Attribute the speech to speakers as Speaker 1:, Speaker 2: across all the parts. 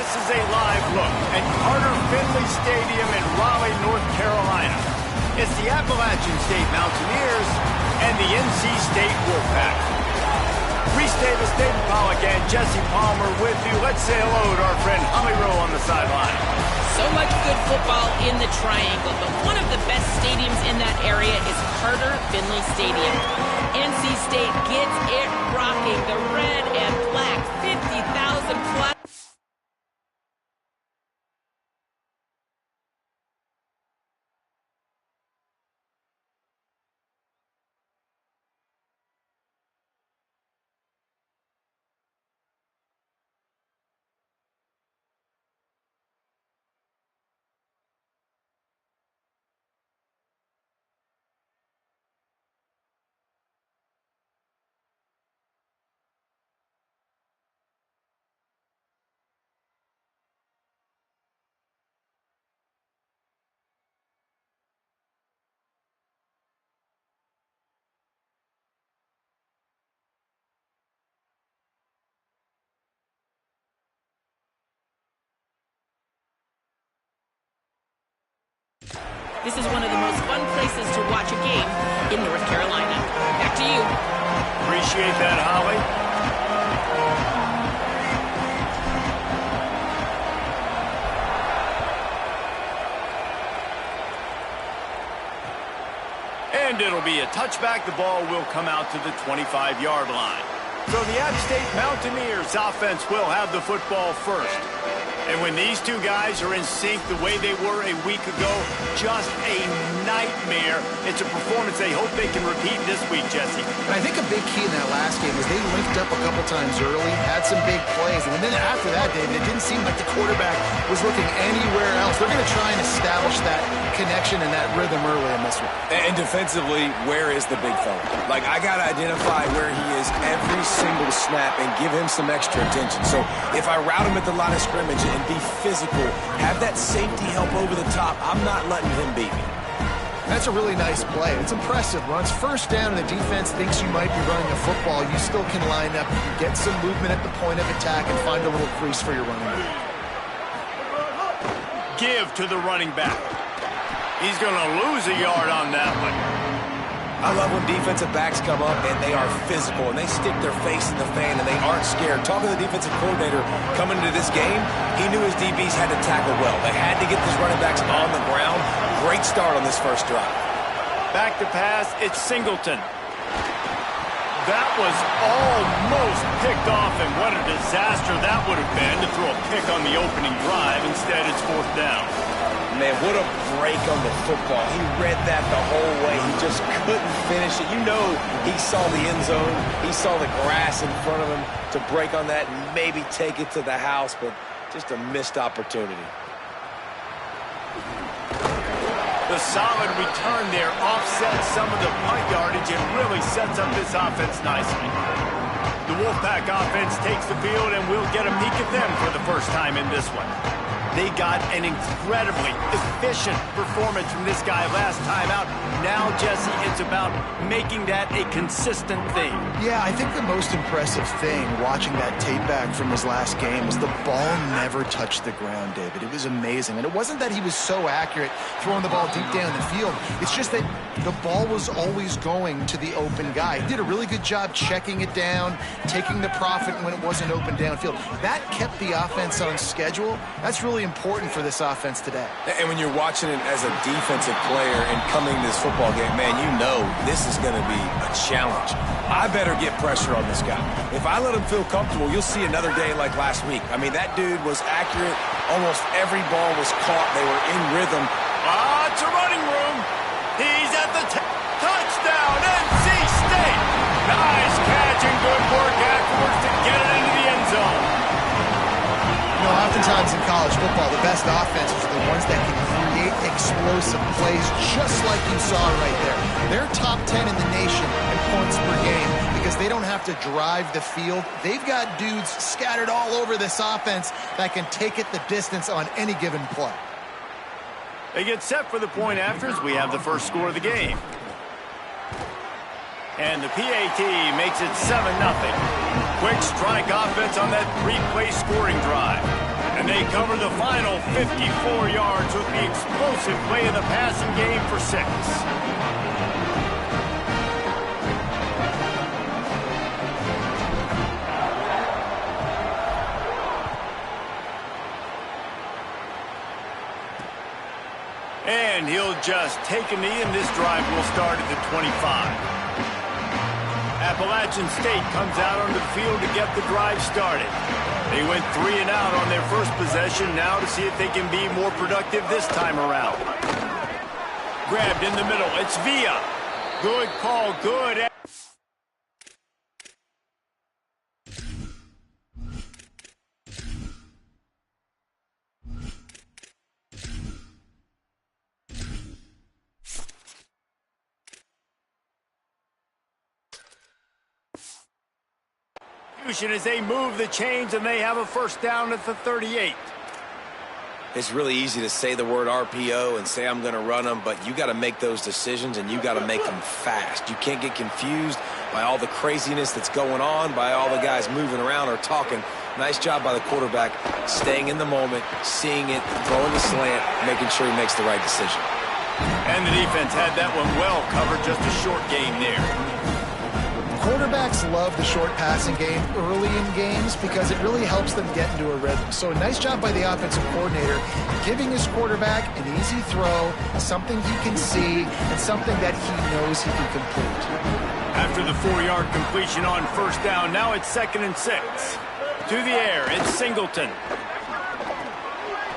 Speaker 1: This is a live look at Carter Finley Stadium in Raleigh, North Carolina. It's the Appalachian State Mountaineers and the NC State Wolfpack. Reese Davis, David Pollack, and Jesse Palmer with you. Let's say hello to our friend Holly Rowe on the sideline.
Speaker 2: So much good football in the Triangle, but one of the best stadiums in that area is Carter Finley Stadium. NC State gets it rocking. The red and black, 50,000 plus. This is one of the most fun places to watch a game in North Carolina. Back to you.
Speaker 1: Appreciate that, Holly. And it'll be a touchback. The ball will come out to the 25-yard line. So the App State Mountaineers offense will have the football first. And when these two guys are in sync the way they were a week ago, just a nightmare. It's a performance they hope they can repeat this week, Jesse.
Speaker 3: And I think a big key in that last game was they linked up a couple times early, had some big plays, and then after that, David, it didn't seem like the quarterback was looking anywhere else. They're going to try and establish that connection and that rhythm early in this one.
Speaker 4: And defensively, where is the big fella? Like, I got to identify where he is every single snap and give him some extra attention. So if I route him at the line of scrimmage and be physical, have that safety help over the top, I'm not letting him beat me.
Speaker 3: That's a really nice play. It's impressive. When it's first down and the defense thinks you might be running the football, you still can line up, you can get some movement at the point of attack and find a little crease for your running back.
Speaker 1: Give to the running back. He's going to lose a yard on that one.
Speaker 4: I love when defensive backs come up and they are physical and they stick their face in the fan and they aren't scared. Talking to the defensive coordinator coming into this game, he knew his DBs had to tackle well. They had to get these running backs on the ground. Great start on this first drive.
Speaker 1: Back to pass, it's Singleton. That was almost picked off, and what a disaster that would have been to throw a pick on the opening drive. Instead, it's fourth down.
Speaker 4: Man, what a break on the football. He read that the whole way. He just couldn't finish it. You know he saw the end zone. He saw the grass in front of him to break on that and maybe take it to the house, but just a missed opportunity.
Speaker 1: The solid return there offsets some of the punt yardage and really sets up this offense nicely. The Wolfpack offense takes the field, and we'll get a peek at them for the first time in this one. They got an incredibly efficient performance from this guy last time out. Now, Jesse, it's about making that a consistent thing.
Speaker 3: Yeah, I think the most impressive thing watching that tape back from his last game was the ball never touched the ground, David. It was amazing. And it wasn't that he was so accurate throwing the ball deep down the field. It's just that the ball was always going to the open guy. He did a really good job checking it down, taking the profit when it wasn't open downfield. That kept the offense on schedule. That's really important for this offense today.
Speaker 4: And when you're watching it as a defensive player and coming to this football game, man, you know this is going to be a challenge. I better get pressure on this guy. If I let him feel comfortable, you'll see another day like last week. I mean, that dude was accurate. Almost every ball was caught. They were in rhythm.
Speaker 1: It's a running room. He's at the touchdown, NC State. Nice catch and good work afterwards to get it into the end zone.
Speaker 3: You know, oftentimes in college football, the best offenses are the ones that can create explosive plays just like you saw right there. They're top 10 in the nation in points per game because they don't have to drive the field. They've got dudes scattered all over this offense that can take it the distance on any given play.
Speaker 1: They get set for the point afters. We have the first score of the game. And the PAT makes it 7-0. Quick strike offense on that three-play scoring drive. And they cover the final 54 yards with the explosive play of the passing game for 6. And he'll just take a knee, and this drive will start at the 25. Appalachian State comes out onto the field to get the drive started. They went 3 and out on their first possession, now to see if they can be more productive this time around. Grabbed in the middle, it's Villa. Good call, good. As they move the chains, and they have a first down at the 38.
Speaker 4: It's really easy to say the word RPO and say I'm going to run them, but you got to make those decisions, and you got to make them fast. You can't get confused by all the craziness that's going on, by all the guys moving around or talking. Nice job by the quarterback, staying in the moment, seeing it, throwing the slant, making sure he makes the right decision.
Speaker 1: And the defense had that one well covered, just a short game there.
Speaker 3: Quarterbacks love the short passing game early in games because it really helps them get into a rhythm. So a nice job by the offensive coordinator giving his quarterback an easy throw, something he can see, and something that he knows he can complete.
Speaker 1: After the 4-yard completion on first down, now it's 2nd and 6. To the air, it's Singleton.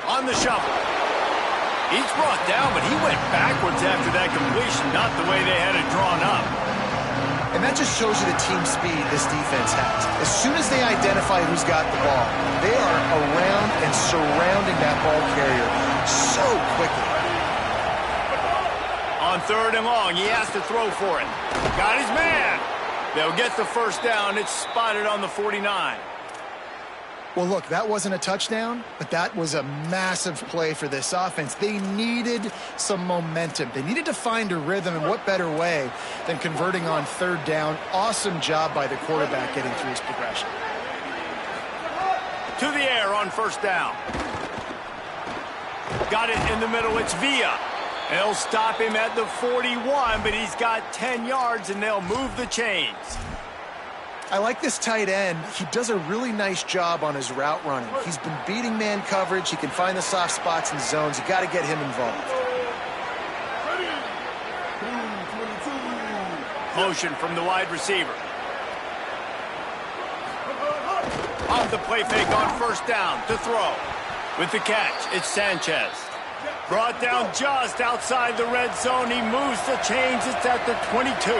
Speaker 1: On the shuffle. He's brought down, but he went backwards after that completion, not the way they had it drawn up.
Speaker 3: And that just shows you the team speed this defense has. As soon as they identify who's got the ball, they are around and surrounding that ball carrier so quickly.
Speaker 1: On 3rd and long, he has to throw for it. Got his man. They'll get the first down. It's spotted on the 49.
Speaker 3: Well, look, that wasn't a touchdown, but that was a massive play for this offense. They needed some momentum. They needed to find a rhythm, and what better way than converting on 3rd down. Awesome job by the quarterback getting through his progression.
Speaker 1: To the air on first down. Got it in the middle. It's Villa. They'll stop him at the 41, but he's got 10 yards, and they'll move the chains.
Speaker 3: I like this tight end. He does a really nice job on his route running. He's been beating man coverage. He can find the soft spots and zones. You got to get him involved.
Speaker 1: Motion from the wide receiver. Off the play fake on first down to throw. With the catch, it's Sanchez. Brought down just outside the red zone. He moves the chains. It's at the 22.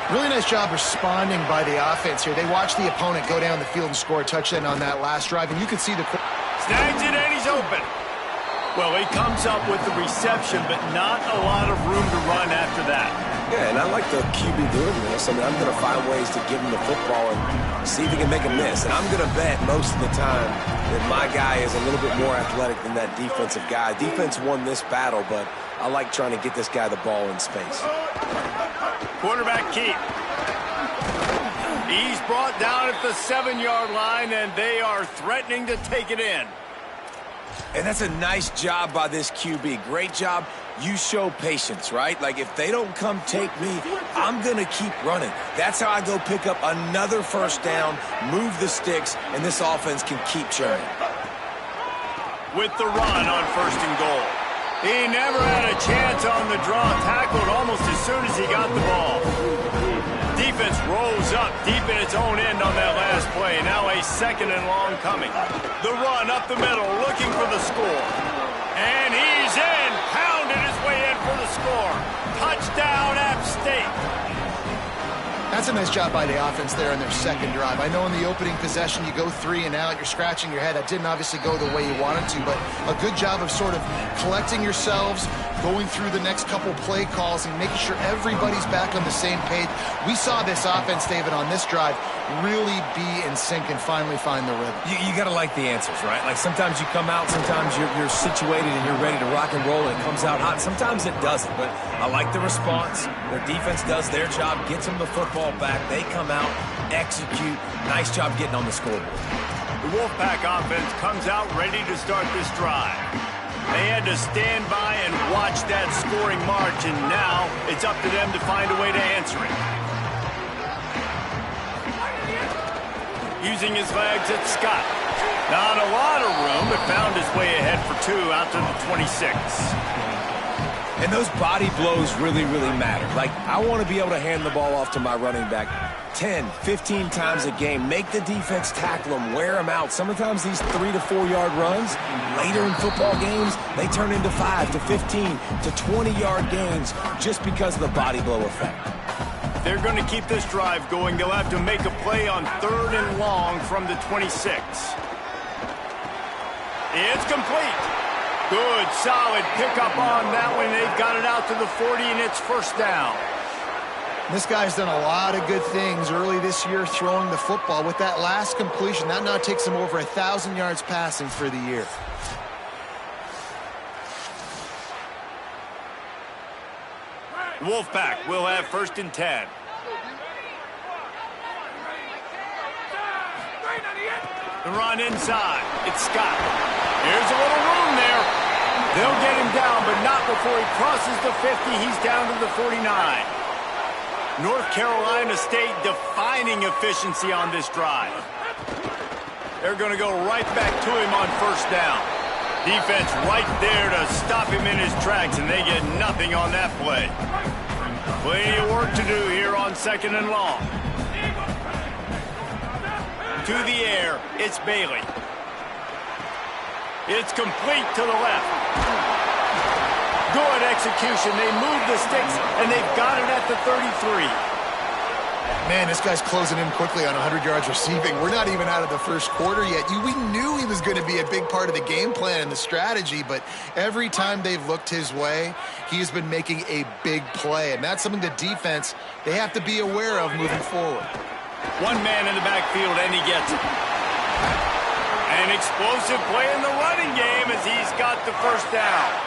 Speaker 3: Really nice job responding by the offense here. They watched the opponent go down the field and score a touchdown on that last drive, and you can see the...
Speaker 1: Snags it, and he's open. Well, he comes up with the reception, but not a lot of room to run after that.
Speaker 4: Yeah, and I like the QB doing this. I mean, I'm going to find ways to give him the football and see if he can make a miss. And I'm going to bet most of the time that my guy is a little bit more athletic than that defensive guy. Defense won this battle, but I like trying to get this guy the ball in space.
Speaker 1: Quarterback keep. He's brought down at the 7-yard line, and they are threatening to take it in.
Speaker 4: And that's a nice job by this QB. Great job. You show patience, right? Like, if they don't come take me, I'm going to keep running. That's how I go pick up another first down, move the sticks, and this offense can keep churning.
Speaker 1: With the run on 1st and goal. He never had a chance on the draw, tackled almost as soon as he got the ball. Defense rolls up deep in its own end on that last play. Now a 2nd and long coming. The run up the middle, looking for the score. And he's in, pounded his way in for the score. Touchdown, App State.
Speaker 3: That's a nice job by the offense there in their 2nd drive. I know in the opening possession you go 3 and out, you're scratching your head. That didn't obviously go the way you wanted to, but a good job of sort of collecting yourselves, going through the next couple play calls and making sure everybody's back on the same page. We saw this offense, David, on this drive really be in sync and finally find the rhythm.
Speaker 4: You got to like the answers, right? Like, sometimes you come out, sometimes you're situated and you're ready to rock and roll and it comes out hot. Sometimes it doesn't, but I like the response. Their defense does their job, gets them the football back. They come out, execute. Nice job getting on the scoreboard.
Speaker 1: The Wolfpack offense comes out ready to start this drive. They had to stand by and watch that scoring march, and now it's up to them to find a way to answer it. Using his legs, it's Scott. Not a lot of room, but found his way ahead for 2 out to the 26.
Speaker 4: And those body blows really, really matter. Like, I want to be able to hand the ball off to my running back 10, 15 times a game. Make the defense tackle them, wear them out. Sometimes these 3 to 4 yard runs, later in football games, they turn into 5 to 15 to 20-yard gains just because of the body blow effect.
Speaker 1: They're going to keep this drive going. They'll have to make a play on 3rd and long from the 26. It's complete. Good, solid pickup on that one. They've got it out to the 40, and it's first down.
Speaker 3: This guy's done a lot of good things early this year throwing the football. With that last completion, that now takes him over 1,000 yards passing for the year.
Speaker 1: Wolfpack will have 1st and 10. The run inside. It's Scott. Here's a little room there. They'll get him down, but not before he crosses the 50. He's down to the 49. North Carolina State defining efficiency on this drive. They're going to go right back to him on 1st down. Defense right there to stop him in his tracks, and they get nothing on that play. Plenty of work to do here on 2nd and long. To the air, it's Bailey. It's complete to the left. Good execution. They move the sticks, and they've got it at the 33.
Speaker 3: Man, this guy's closing in quickly on 100 yards receiving. We're not even out of the first quarter yet. We knew he was going to be a big part of the game plan and the strategy, but every time they've looked his way, he's been making a big play, and that's something the defense, they have to be aware of moving forward.
Speaker 1: One man in the backfield, and he gets it. An explosive play in the running game as he's got the 1st down.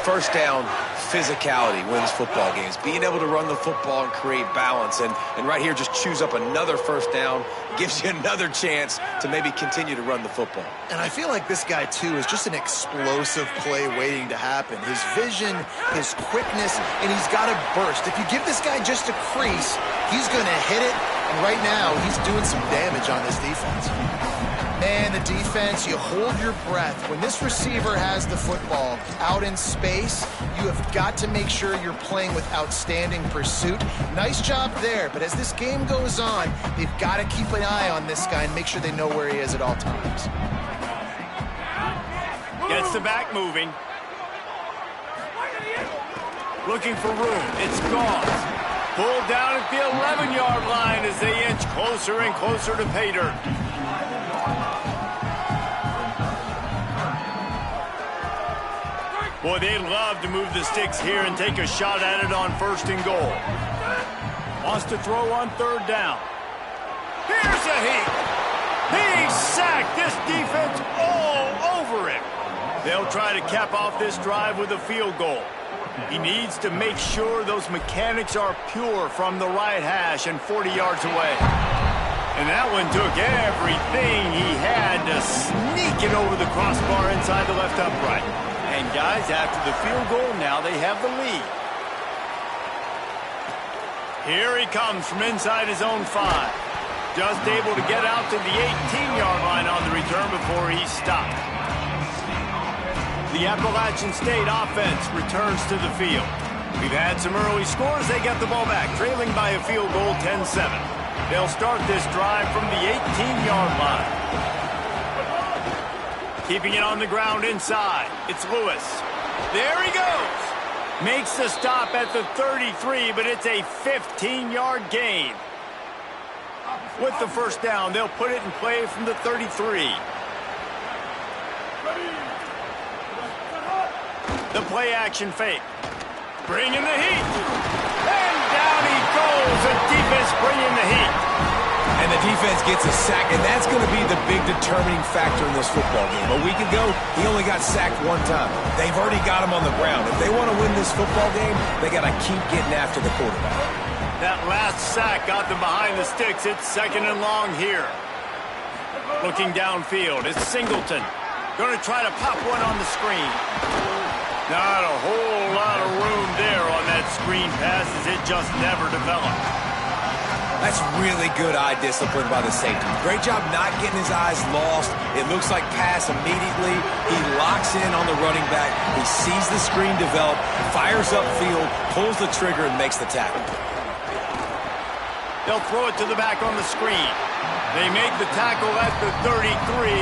Speaker 4: 1st down, physicality wins football games. Being able to run the football and create balance. And right here, just choose up another 1st down. Gives you another chance to maybe continue to run the football.
Speaker 3: And I feel like this guy, too, is just an explosive play waiting to happen. His vision, his quickness, and he's got a burst. If you give this guy just a crease, he's going to hit it. And right now, he's doing some damage on this defense. Man, the defense, you hold your breath. When this receiver has the football out in space, you have got to make sure you're playing with outstanding pursuit. Nice job there, but as this game goes on, they've got to keep an eye on this guy and make sure they know where he is at all times.
Speaker 1: Gets the back moving. Looking for room. It's gone. Pulled down at the 11-yard line as they inch closer and closer to pay dirt. Boy, they'd love to move the sticks here and take a shot at it on 1st and goal. Wants to throw on 3rd down. Here's a heat. He sacked this defense all over him. They'll try to cap off this drive with a field goal. He needs to make sure those mechanics are pure from the right hash and 40 yards away. And that one took everything he had to sneak it over the crossbar inside the left upright. And guys, after the field goal, now they have the lead. Here he comes from inside his own 5. Just able to get out to the 18-yard line on the return before he's stopped. The Appalachian State offense returns to the field. We've had some early scores. They get the ball back, trailing by a field goal 10-7. They'll start this drive from the 18-yard line. Keeping it on the ground inside. It's Lewis. There he goes. Makes the stop at the 33, but it's a 15-yard gain. With the 1st down, they'll put it in play from the 33. The play action fake. Bringing the heat. And down he goes. The defense bringing the heat.
Speaker 4: And the defense gets a sack, and that's going to be the big determining factor in this football game. A week ago, he only got sacked 1 time. They've already got him on the ground. If they want to win this football game, they got to keep getting after the quarterback.
Speaker 1: That last sack got them behind the sticks. It's 2nd and long here. Looking downfield, it's Singleton. Going to try to pop one on the screen. Not a whole lot of room there on that screen pass as it just never developed.
Speaker 4: That's really good eye discipline by the safety. Great job not getting his eyes lost. It looks like pass immediately. He locks in on the running back. He sees the screen develop, fires upfield, pulls the trigger, and makes the tackle.
Speaker 1: They'll throw it to the back on the screen. They make the tackle at the 33,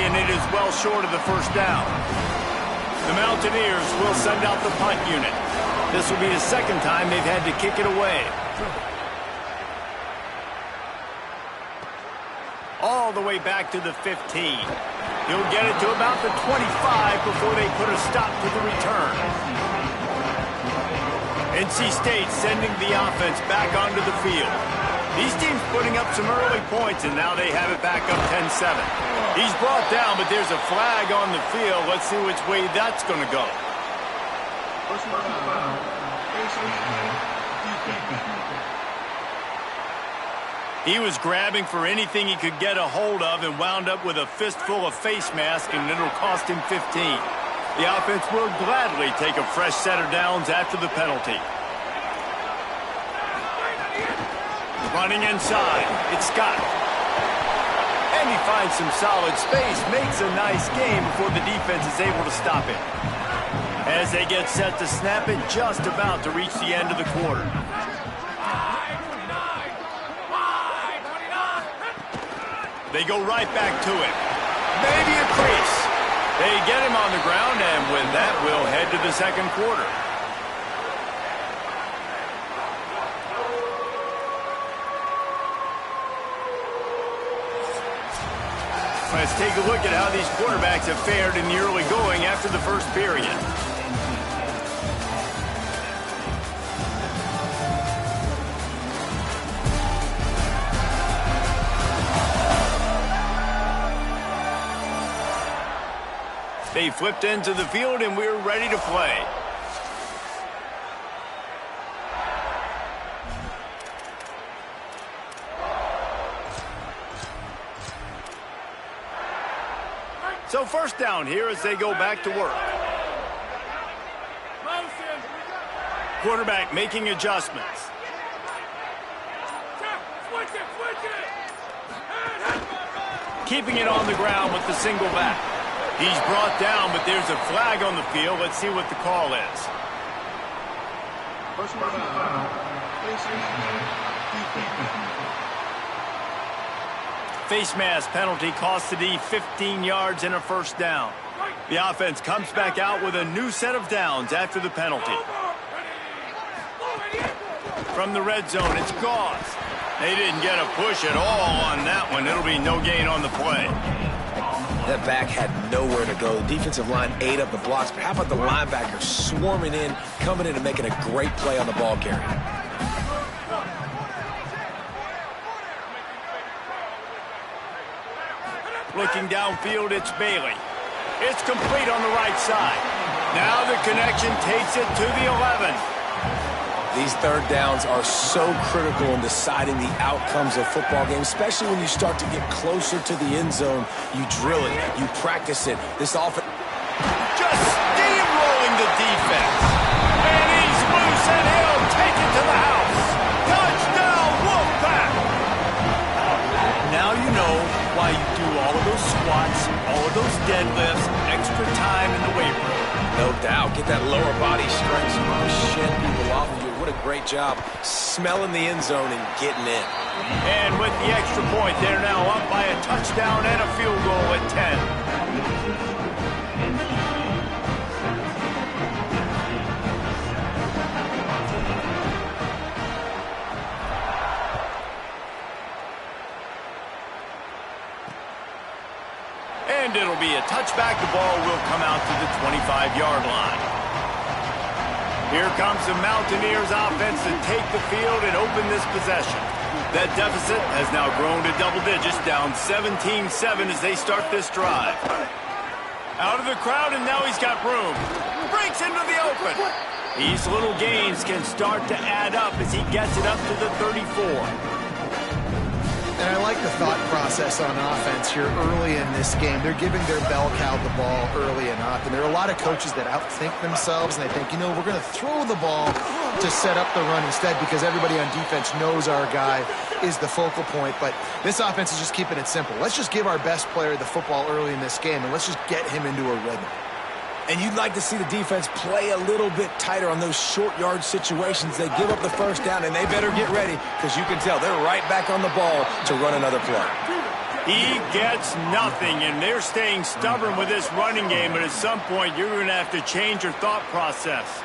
Speaker 1: and it is well short of the first down. The Mountaineers will send out the punt unit. This will be the second time they've had to kick it away. All the way back to the 15. He'll get it to about the 25 before they put a stop to the return. NC State sending the offense back onto the field. These teams putting up some early points, and now they have it back up 10-7. He's brought down, but there's a flag on the field. Let's see which way that's going to go. He was grabbing for anything he could get a hold of and wound up with a fistful of face mask, and it'll cost him 15. The offense will gladly take a fresh set of downs after the penalty. Running inside, it's Scott. And he finds some solid space, makes a nice game before the defense is able to stop him. As they get set to snap it, just about to reach the end of the quarter. They go right back to it. Maybe a crease. They get him on the ground, and with that, we'll head to the second quarter. Let's take a look at how these quarterbacks have fared in the early going after the first period. They flipped into the field, and we're ready to play. So first down here as they go back to work. Quarterback making adjustments. Keeping it on the ground with the single back. He's brought down, but there's a flag on the field. Let's see what the call is. Face mask penalty costs the D 15 yards and a first down. The offense comes back out with a new set of downs after the penalty. From the red zone, it's Gauze. They didn't get a push at all on that one. It'll be no gain on the play.
Speaker 4: That back had nowhere to go. The defensive line ate up the blocks, but how about the linebacker swarming in, coming in and making a great play on the ball carrier?
Speaker 1: Looking downfield, it's Bailey. It's complete on the right side. Now the connection takes it to the 11.
Speaker 4: These third downs are so critical in deciding the outcomes of football games, especially when you start to get closer to the end zone. You drill it, you practice it. This offense
Speaker 1: just steamrolling the defense. And he's loose, and he'll take it to the house. Touchdown, Wolfpack! Now you know why you do all of those squats, all of those deadlifts, extra time in the weight room.
Speaker 4: No doubt. Get that lower body strength so you can shed people off of you. What a great job smelling the end zone and getting in.
Speaker 1: And with the extra point, they're now up by a touchdown and a field goal at 10. And it'll be a touchback. The ball will come out to the 25-yard line. Here comes the Mountaineers offense to take the field and open this possession. That deficit has now grown to double digits, down 17-7 as they start this drive. Out of the crowd, and now he's got room. Breaks into the open. These little gains can start to add up as he gets it up to the 34.
Speaker 3: And I like the thought process on offense here early in this game. They're giving their bell cow the ball early enough. And there are a lot of coaches that outthink themselves, and they think, you know, we're going to throw the ball to set up the run instead because everybody on defense knows our guy is the focal point. But this offense is just keeping it simple. Let's just give our best player the football early in this game, and let's just get him into a rhythm.
Speaker 4: And you'd like to see the defense play a little bit tighter on those short yard situations. They give up the first down, and they better get ready because you can tell they're right back on the ball to run another play.
Speaker 1: He gets nothing, and they're staying stubborn with this running game, but at some point you're going to have to change your thought process.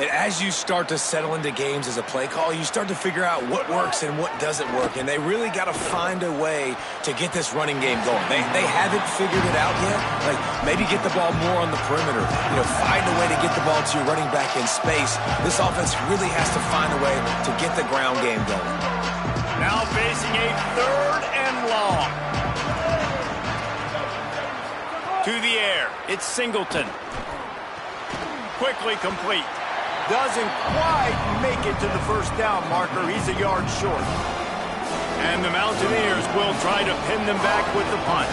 Speaker 4: And as you start to settle into games as a play call, you start to figure out what works and what doesn't work. And they really got to find a way to get this running game going. They haven't figured it out yet. Like, maybe get the ball more on the perimeter. You know, find a way to get the ball to your running back in space. This offense really has to find a way to get the ground game going.
Speaker 1: Now facing a 3rd and long. To the air. It's Singleton. Quickly complete. Doesn't quite make it to the first down marker. He's a yard short. And the Mountaineers will try to pin them back with the punt.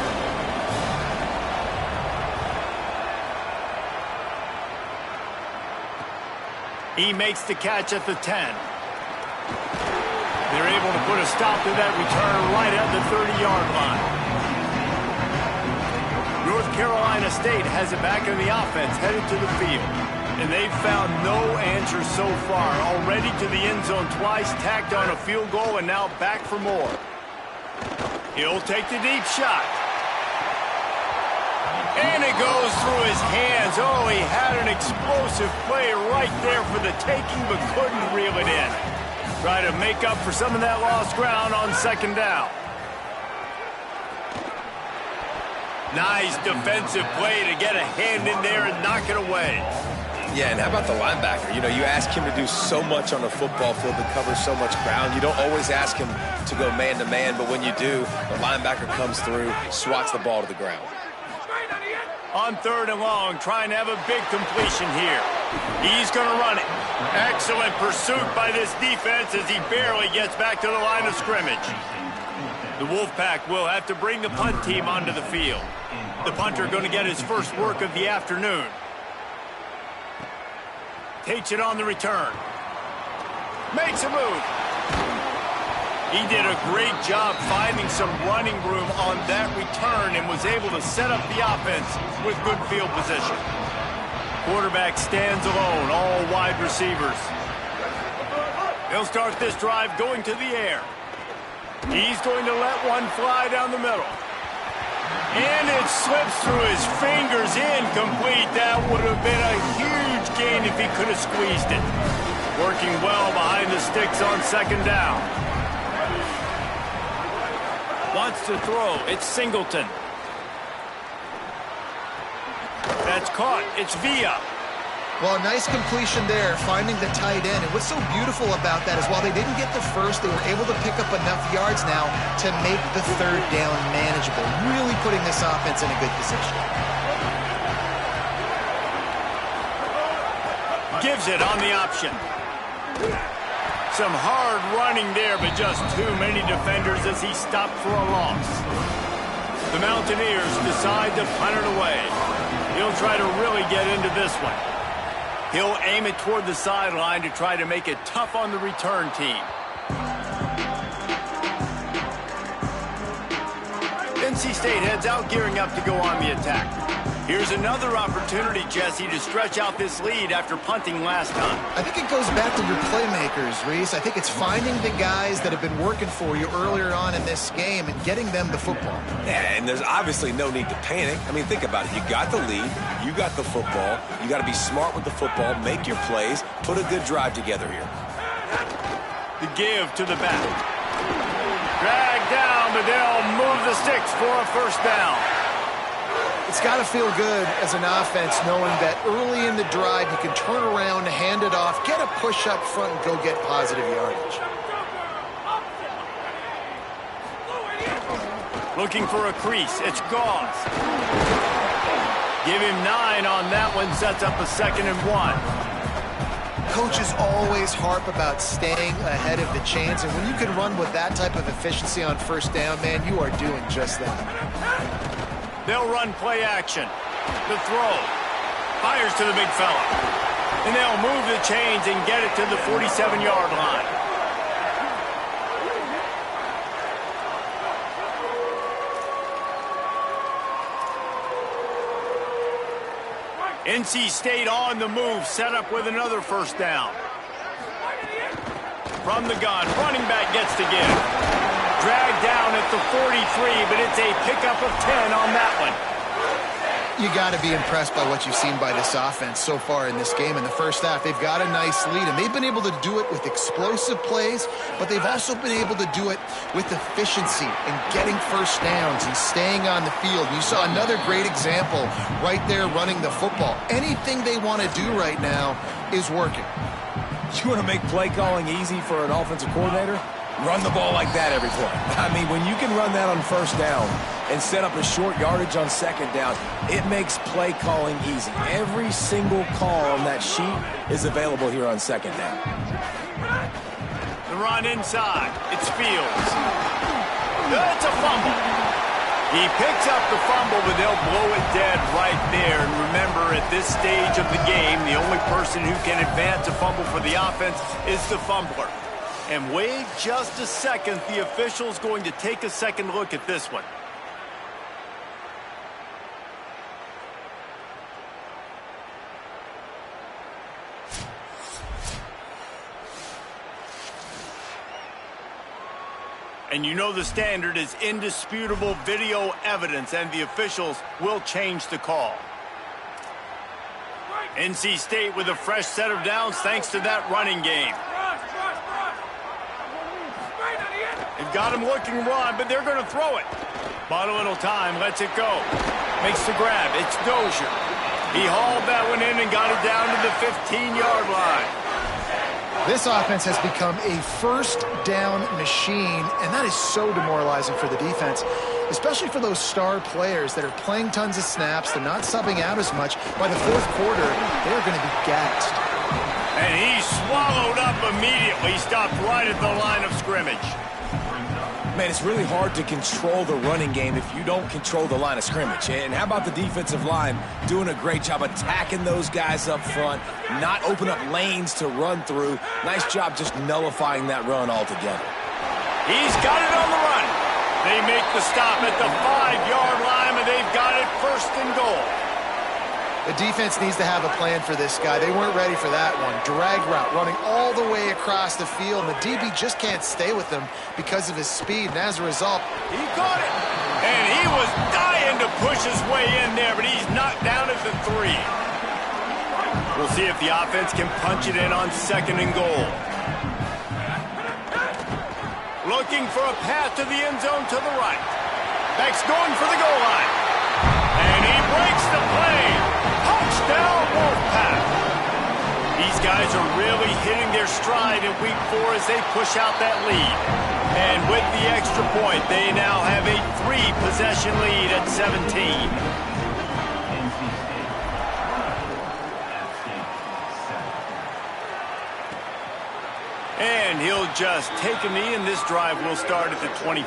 Speaker 1: He makes the catch at the 10. They're able to put a stop to that return right at the 30-yard line. North Carolina State has it back in the offense, headed to the field. And they've found no answer so far. Already to the end zone twice, tacked on a field goal, and now back for more. He'll take the deep shot. And it goes through his hands. Oh, he had an explosive play right there for the taking, but couldn't reel it in. Try to make up for some of that lost ground on 2nd down. Nice defensive play to get a hand in there and knock it away.
Speaker 4: Yeah, and how about the linebacker? You know, you ask him to do so much on the football field to cover so much ground. You don't always ask him to go man-to-man, but when you do, the linebacker comes through, swats the ball to the ground.
Speaker 1: On 3rd and long, trying to have a big completion here. He's going to run it. Excellent pursuit by this defense as he barely gets back to the line of scrimmage. The Wolfpack will have to bring the punt team onto the field. The punter going to get his first work of the afternoon. Takes it on the return. Makes a move. He did a great job finding some running room on that return and was able to set up the offense with good field position. Quarterback stands alone, all wide receivers. He'll start this drive going to the air. He's going to let one fly down the middle. And it slips through his fingers, incomplete. That would have been a huge gain if he could have squeezed it. Working well behind the sticks on 2nd down. Wants to throw. It's Singleton. That's caught. It's Villa.
Speaker 3: Well, a nice completion there, finding the tight end. And what's so beautiful about that is while they didn't get the first, they were able to pick up enough yards now to make the 3rd down manageable, really putting this offense in a good position.
Speaker 1: Gives it on the option. Some hard running there, but just too many defenders as he stopped for a loss. The Mountaineers decide to punt it away. He'll try to really get into this one. He'll aim it toward the sideline to try to make it tough on the return team. NC State heads out, gearing up to go on the attack. Here's another opportunity, Jesse, to stretch out this lead after punting last time.
Speaker 3: I think it goes back to your playmakers, Reese. I think it's finding the guys that have been working for you earlier on in this game and getting them the football.
Speaker 4: Yeah, and there's obviously no need to panic. I mean, think about it. You got the lead. You got the football. You got to be smart with the football, make your plays, put a good drive together here.
Speaker 1: The give to the back. Drag down, but they'll move the sticks for a first down.
Speaker 3: It's got to feel good as an offense knowing that early in the drive you can turn around, hand it off, get a push up front, and go get positive yardage.
Speaker 1: Looking for a crease. It's Gauze. Give him 9 on that one. Sets up a 2nd and 1.
Speaker 3: coaches always harp about staying ahead of the chains, and when you can run with that type of efficiency on first down, man, you are doing just that.
Speaker 1: They'll run play action. The throw. Fires to the big fella. And they'll move the chains and get it to the 47-yard line. NC State on the move, set up with another first down. From the gun, running back gets to give. Dragged down at the 43, but it's a pickup of 10 on that one.
Speaker 3: You got to be impressed by what you've seen by this offense so far in this game. In the first half, they've got a nice lead, and they've been able to do it with explosive plays, but they've also been able to do it with efficiency and getting first downs and staying on the field. You saw another great example right there running the football. Anything they want to do right now is working.
Speaker 4: You want to make play calling easy for an offensive coordinator? Run the ball like that every play. I mean, when you can run that on first down and set up a short yardage on second down, it makes play calling easy. Every single call on that sheet is available here on second down.
Speaker 1: The run inside. It's Fields. It's a fumble. He picks up the fumble, but they'll blow it dead right there. And remember, at this stage of the game, the only person who can advance a fumble for the offense is the fumbler. And wait just a second, the official's going to take a second look at this one. And you know the standard is indisputable video evidence, and the officials will change the call. NC State with a fresh set of downs thanks to that running game. They've got him looking run, but they're going to throw it. Bought a little time, lets it go. Makes the grab. It's Dozier. He hauled that one in and got it down to the 15-yard line.
Speaker 3: This offense has become a first down machine, and that is so demoralizing for the defense, especially for those star players that are playing tons of snaps. They're not subbing out as much. By the fourth quarter, they're going to be gassed.
Speaker 1: And he swallowed up immediately, stopped right at the line of scrimmage.
Speaker 4: Man, it's really hard to control the running game if you don't control the line of scrimmage. And how about the defensive line doing a great job attacking those guys up front, not open up lanes to run through. Nice job just nullifying that run altogether.
Speaker 1: He's got it on the run. They make the stop at the 5-yard line, and they've got it first and goal.
Speaker 3: The defense needs to have a plan for this guy. They weren't ready for that one. Drag route, running all the way across the field. And the DB just can't stay with him because of his speed. And as a result,
Speaker 1: he caught it. And he was dying to push his way in there, but he's knocked down at the 3. We'll see if the offense can punch it in on second and goal. Looking for a path to the end zone to the right. Beck's going for the goal line. And he breaks the play. Touchdown, Wolfpack. These guys are really hitting their stride in week 4 as they push out that lead. And with the extra point, they now have a 3-possession lead at 17. And he'll just take a knee, and this drive will start at the 25.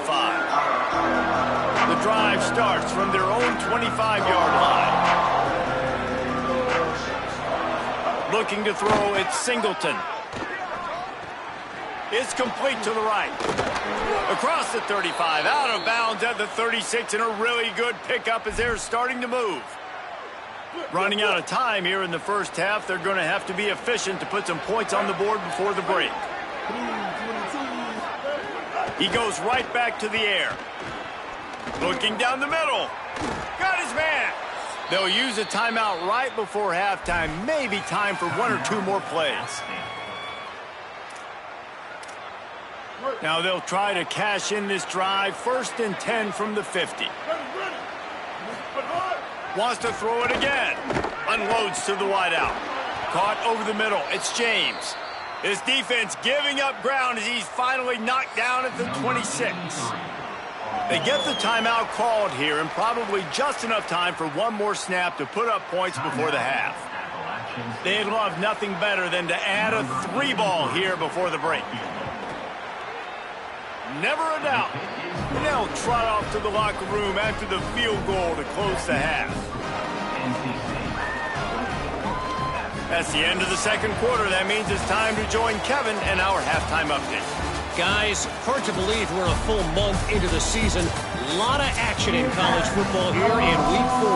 Speaker 1: The drive starts from their own 25-yard line. Looking to throw, it's Singleton. It's complete to the right. Across the 35, out of bounds at the 36, and a really good pickup as they're starting to move. Running out of time here in the first half, they're going to have to be efficient to put some points on the board before the break. He goes right back to the air. Looking down the middle. Got his man. They'll use a timeout right before halftime. Maybe time for 1 or 2 more plays. Now they'll try to cash in this drive. 1st and 10 from the 50. Wants to throw it again. Unloads to the wideout. Caught over the middle. It's James. His defense giving up ground as he's finally knocked down at the 26. They get the timeout called here, and probably just enough time for one more snap to put up points before the half. They'd love nothing better than to add a 3-ball here before the break. Never a doubt. And they'll trot off to the locker room after the field goal to close the half. That's the end of the second quarter. That means it's time to join Kevin and our halftime update.
Speaker 5: Guys, hard to believe we're a full month into the season. A lot of action in college football here in Week 4.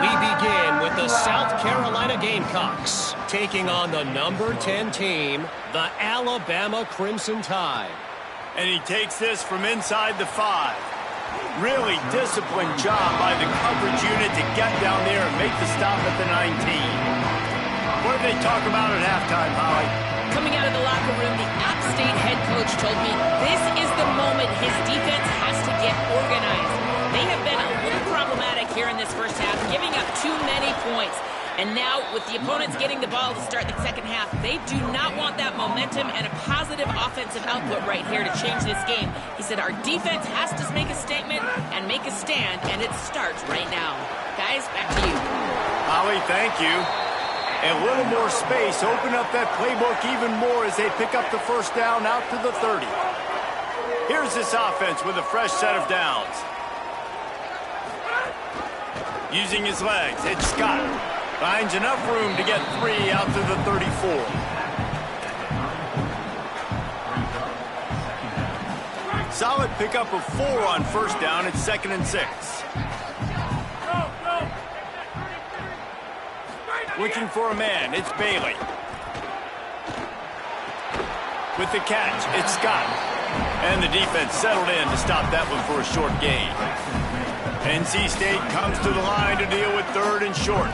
Speaker 5: We begin with the South Carolina Gamecocks taking on the number 10 team, the Alabama Crimson Tide.
Speaker 1: And he takes this from inside the 5. Really disciplined job by the coverage unit to get down there and make the stop at the 19. What did they talk about at halftime, Holly?
Speaker 2: Coming out of the locker room, the App State head coach told me this is the moment his defense has to get organized. They have been a little problematic here in this first half, giving up too many points. And now, with the opponents getting the ball to start the second half, they do not want that momentum and a positive offensive output right here to change this game. He said our defense has to make a statement and make a stand, and it starts right now. Guys, back to you.
Speaker 1: Holly, thank you. A little more space, open up that playbook even more as they pick up the first down out to the 30. Here's this offense with a fresh set of downs. Using his legs, it's Scott. Finds enough room to get 3 out to the 34. Solid pickup of 4 on first down. It's 2nd and 6. Looking for a man, it's Bailey. With the catch, it's Scott. And the defense settled in to stop that one for a short gain. NC State comes to the line to deal with 3rd and short.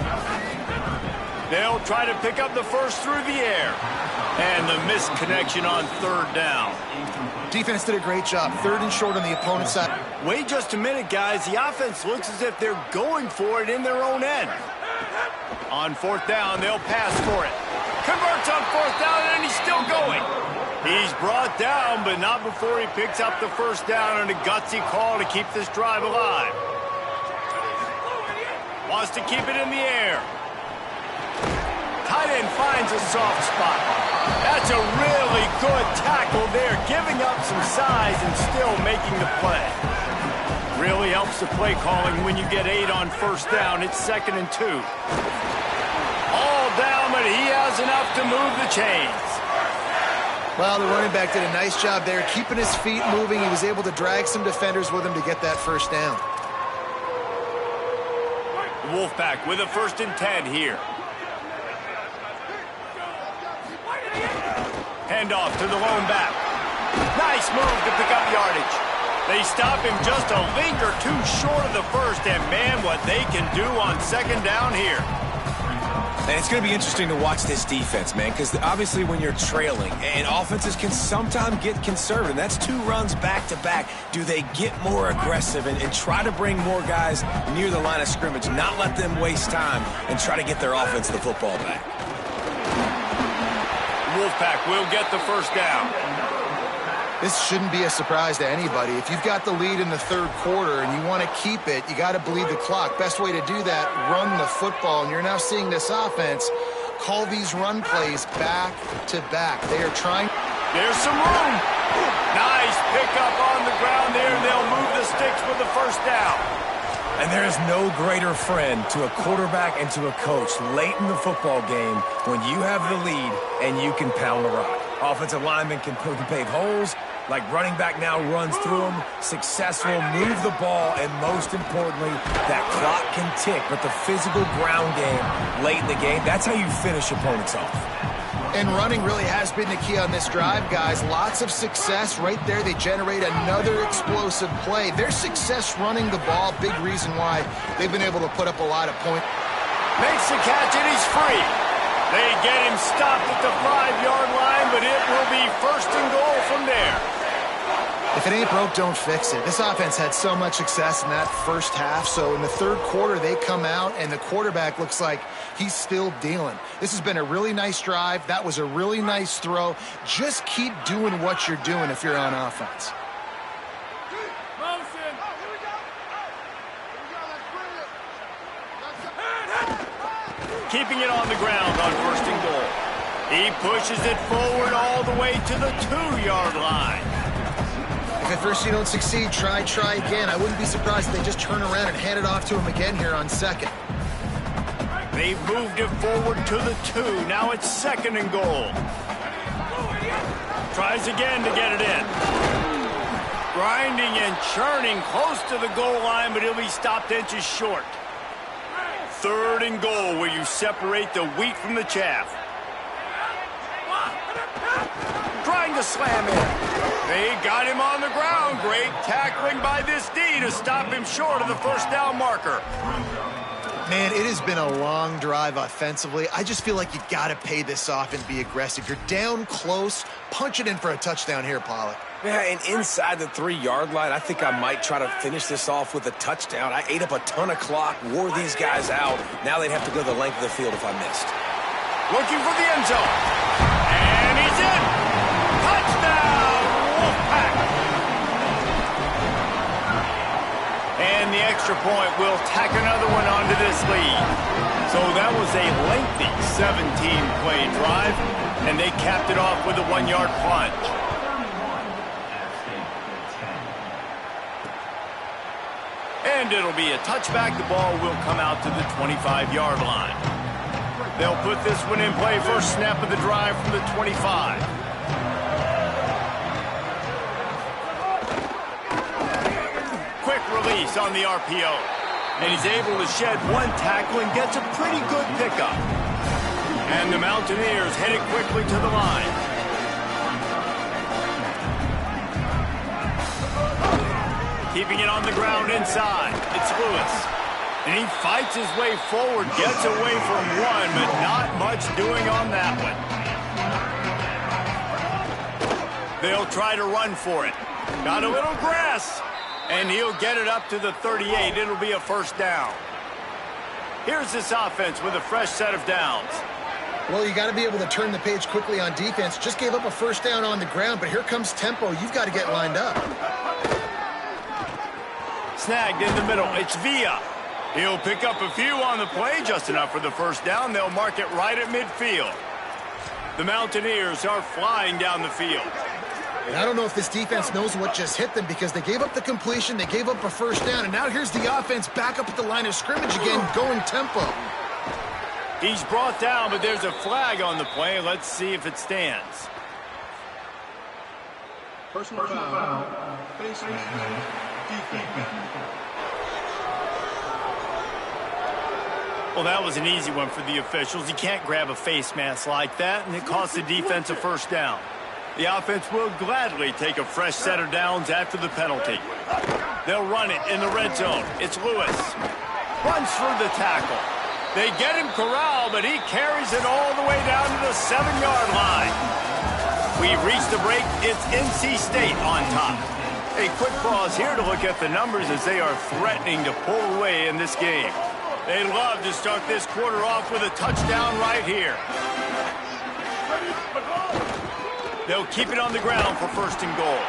Speaker 1: They'll try to pick up the first through the air. And the missed connection on 3rd down.
Speaker 3: Defense did a great job. 3rd and short on the opponent's side.
Speaker 1: Wait just a minute, guys. The offense looks as if they're going for it in their own end. On 4th down, they'll pass for it. Converts on 4th down, and he's still going. He's brought down, but not before he picks up the first down on a gutsy call to keep this drive alive. Wants to keep it in the air. Tight end finds a soft spot. That's a really good tackle there, giving up some size and still making the play. Really helps the play calling when you get 8 on first down. It's 2nd and 2. All down, but he has enough to move the chains.
Speaker 3: Well, the running back did a nice job there, keeping his feet moving. He was able to drag some defenders with him to get that first down.
Speaker 1: The Wolfpack with a 1st and 10 here. Handoff to the lone back. Nice move to pick up yardage. They stop him just a link or 2 short of the first, and man, what they can do on 2nd down here.
Speaker 4: And it's going to be interesting to watch this defense, man, because obviously when you're trailing, and offenses can sometimes get conservative. That's 2 runs back-to-back. Do they get more aggressive and try to bring more guys near the line of scrimmage, not let them waste time, and try to get their offense the football back?
Speaker 1: Wolfpack will get the first down.
Speaker 3: This shouldn't be a surprise to anybody. If you've got the lead in the 3rd quarter and you want to keep it, you got to bleed the clock. Best way to do that, run the football. And you're now seeing this offense call these run plays back to back. They are trying.
Speaker 1: There's some room. Nice pickup on the ground there. They'll move the sticks with the first down.
Speaker 4: And there is no greater friend to a quarterback and to a coach late in the football game when you have the lead and you can pound the rock. Offensive linemen can pave holes, like running back now runs through them, successful, move the ball, and most importantly, that clock can tick. But the physical ground game late in the game, that's how you finish opponents off.
Speaker 3: And running really has been the key on this drive, guys. Lots of success right there. They generate another explosive play. Their success running the ball, big reason why they've been able to put up a lot of points.
Speaker 1: Makes the catch, and he's free. They get him stopped at the 5-yard line, but it will be 1st and goal from there.
Speaker 3: If it ain't broke, don't fix it. This offense had so much success in that first half, so in the 3rd quarter, they come out, and the quarterback looks like he's still dealing. This has been a really nice drive. That was a really nice throw. Just keep doing what you're doing if you're on offense.
Speaker 1: keeping it on the ground on 1st and goal. He pushes it forward all the way to the 2-yard line.
Speaker 3: If at first you don't succeed, try again. I wouldn't be surprised if they just turn around and hand it off to him again here on 2nd.
Speaker 1: They've moved it forward to the 2. Now it's 2nd and goal. Tries again to get it in. Grinding and churning close to the goal line, but he'll be stopped inches short. 3rd and goal, where you separate the wheat from the chaff. Trying to slam in. They got him on the ground. Great tackling by this D to stop him short of the 1st down marker.
Speaker 3: Man, it has been a long drive offensively. I just feel like you got to pay this off and be aggressive. You're down close. Punch it in for a touchdown here, Pollock.
Speaker 4: Yeah, and inside the 3-yard line, I think I might try to finish this off with a touchdown. I ate up a ton of clock, wore these guys out. Now they'd have to go the length of the field if I missed.
Speaker 1: Looking for the end zone. And he's in. Touchdown, Wolfpack. And the extra point will tack another one onto this lead. So that was a lengthy 17-play drive, and they capped it off with a 1-yard plunge. And it'll be a touchback. The ball will come out to the 25-yard line. They'll put this one in play. First snap of the drive from the 25. Quick release on the RPO. And he's able to shed one tackle and gets a pretty good pickup. And the Mountaineers headed quickly to the line. Keeping it on the ground inside. It's Lewis. And he fights his way forward, gets away from one, but not much doing on that one. They'll try to run for it. Got a little grass. And he'll get it up to the 38. It'll be a 1st down. Here's this offense with a fresh set of downs.
Speaker 3: Well, you got to be able to turn the page quickly on defense. Just gave up a 1st down on the ground, but here comes tempo. You've got to get lined up.
Speaker 1: Snagged in the middle. It's Villa. He'll pick up a few on the play, just enough for the 1st down. They'll mark it right at midfield. The Mountaineers are flying down the field.
Speaker 3: And I don't know if this defense knows what just hit them, because they gave up the completion, they gave up a 1st down, and now here's the offense back up at the line of scrimmage again, going tempo.
Speaker 1: He's brought down, but there's a flag on the play. Let's see if it stands.
Speaker 6: Personal foul, face mask, defense.
Speaker 1: Well, that was an easy one for the officials. You can't grab a face mask like that, and it costs the defense a 1st down. The offense will gladly take a fresh set of downs after the penalty. They'll run it in the red zone. It's Lewis. Runs through the tackle. They get him corralled, but he carries it all the way down to the 7-yard line. We've reached the break. It's NC State on top. A quick pause here to look at the numbers as they are threatening to pull away in this game. They'd love to start this quarter off with a touchdown right here. They'll keep it on the ground for 1st and goal.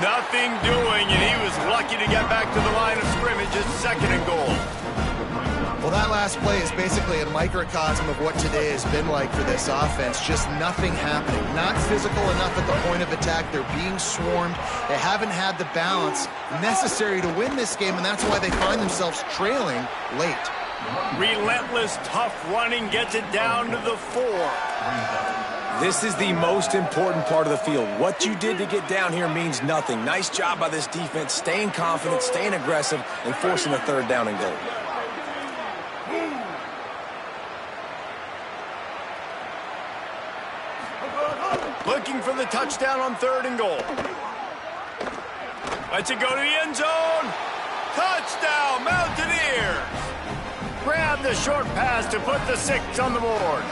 Speaker 1: Nothing doing, and he was lucky to get back to the line of scrimmage. It's 2nd and goal.
Speaker 3: Well, that last play is basically a microcosm of what today has been like for this offense. Just nothing happening. Not physical enough at the point of attack. They're being swarmed. They haven't had the balance necessary to win this game, and that's why they find themselves trailing late.
Speaker 1: Relentless, tough running gets it down to the 4.
Speaker 4: This is the most important part of the field. What you did to get down here means nothing. Nice job by this defense, staying confident, staying aggressive, and forcing a 3rd down and goal.
Speaker 1: Looking for the touchdown on 3rd and goal. Lets it go to the end zone. Touchdown, Mountaineers. Grab the short pass to put the 6 on the board.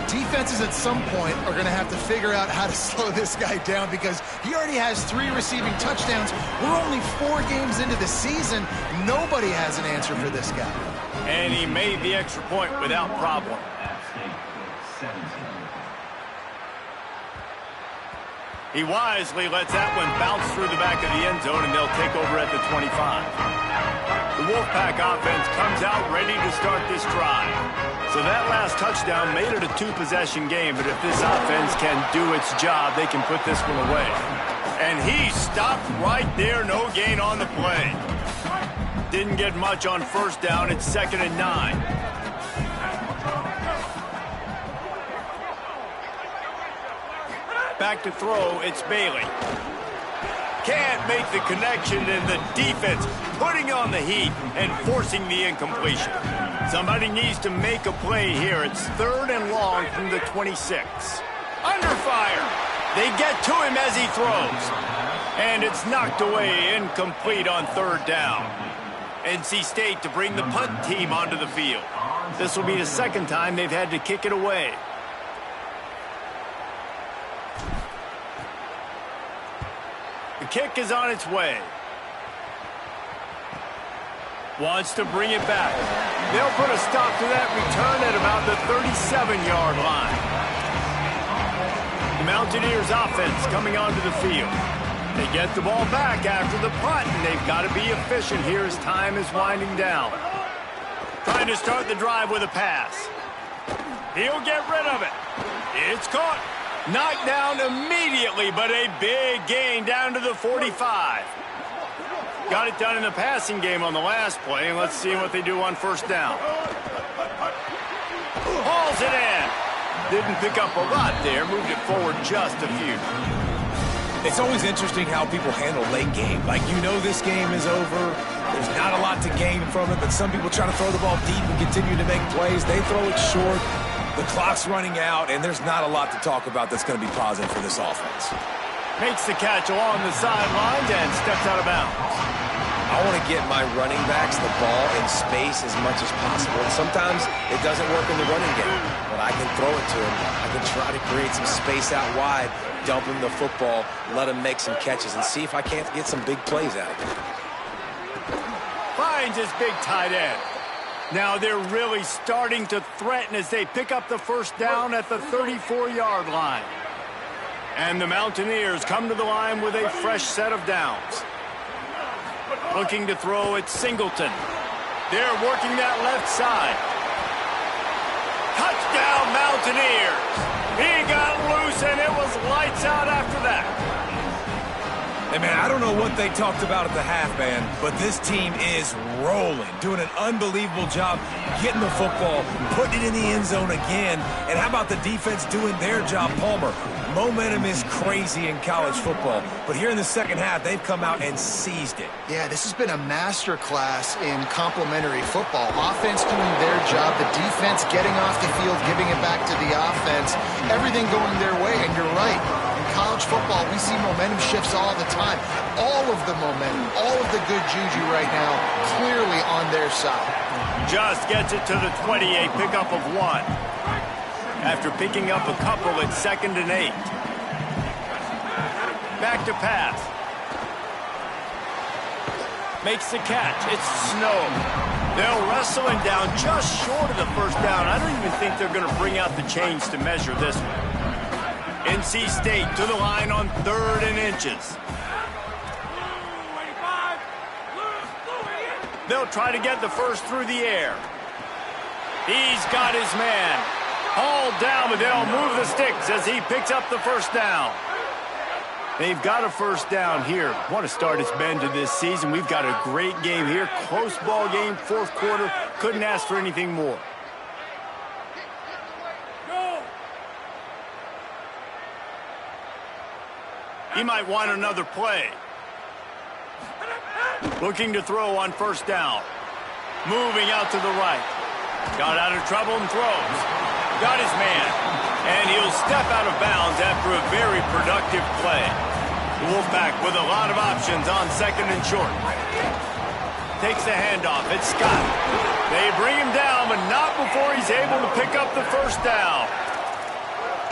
Speaker 3: Defenses at some point are going to have to figure out how to slow this guy down, because he already has 3 receiving touchdowns. We're only 4 games into the season. Nobody has an answer for this guy.
Speaker 1: And he made the extra point without problem. He wisely lets that one bounce through the back of the end zone, and they'll take over at the 25. The Wolfpack offense comes out ready to start this drive. So that last touchdown made it a two-possession game, but if this offense can do its job, they can put this one away. And he stopped right there, no gain on the play. Didn't get much on first down, it's 2nd and 9. Back to throw, it's Bailey. Can't make the connection, and the defense putting on the heat and forcing the incompletion. Somebody needs to make a play here. It's 3rd and long from the 26. Under fire. They get to him as he throws. And it's knocked away, incomplete on 3rd down. NC State to bring the punt team onto the field. This will be the 2nd time they've had to kick it away. The kick is on its way. Wants to bring it back. They'll put a stop to that return at about the 37-yard line. The Mountaineers offense coming onto the field. They get the ball back after the punt, and they've got to be efficient here as time is winding down. Trying to start the drive with a pass. He'll get rid of it. It's caught. Knocked down immediately, but a big gain down to the 45. Got it done in the passing game on the last play, and let's see what they do on first down. Hauls it in. Didn't pick up a lot there, moved it forward just a few.
Speaker 4: It's always interesting how people handle late game. Like, you know this game is over. There's not a lot to gain from it, but some people try to throw the ball deep and continue to make plays. They throw it short. The clock's running out, and there's not a lot to talk about that's going to be positive for this offense.
Speaker 1: Makes the catch along the sidelines and steps out of bounds.
Speaker 4: I want to get my running backs the ball in space as much as possible. And sometimes it doesn't work in the running game, but I can throw it to him. I can try to create some space out wide, dump him the football, let him make some catches, and see if I can't get some big plays out of him.
Speaker 1: Finds his big tight end. Now they're really starting to threaten as they pick up the first down at the 34-yard line. And the Mountaineers come to the line with a fresh set of downs. Looking to throw at Singleton. They're working that left side. Touchdown, Mountaineers! He got loose, and it was lights out after that.
Speaker 4: Hey, man, I don't know what they talked about at the half, man, but this team is rolling, doing an unbelievable job getting the football, putting it in the end zone again. And how about the defense doing their job, Palmer? Momentum is crazy in college football, but here in the second half, they've come out and seized it.
Speaker 3: Yeah, this has been a master class in complementary football. Offense doing their job, the defense getting off the field, giving it back to the offense, everything going their way, and you're right. College football, we see momentum shifts all the time. All of the momentum, all of the good juju right now, clearly on their side.
Speaker 1: Just gets it to the 28, pickup of 1. After picking up a couple at 2nd and 8. Back to pass. Makes the catch. It's Snow. They'll wrestle him down just short of the first down. I don't even think they're going to bring out the chains to measure this one. NC State to the line on 3rd and inches. They'll try to get the first through the air. He's got his man. Hauled down, but they'll move the sticks as he picks up the first down. They've got a first down here. What a start it's been to this season. We've got a great game here. Close ball game, 4th quarter. Couldn't ask for anything more. He might want another play. Looking to throw on first down. Moving out to the right. Got out of trouble and throws. Got his man. And he'll step out of bounds after a very productive play. The Wolfpack with a lot of options on 2nd and short. Takes the handoff. It's Scott. They bring him down, but not before he's able to pick up the first down.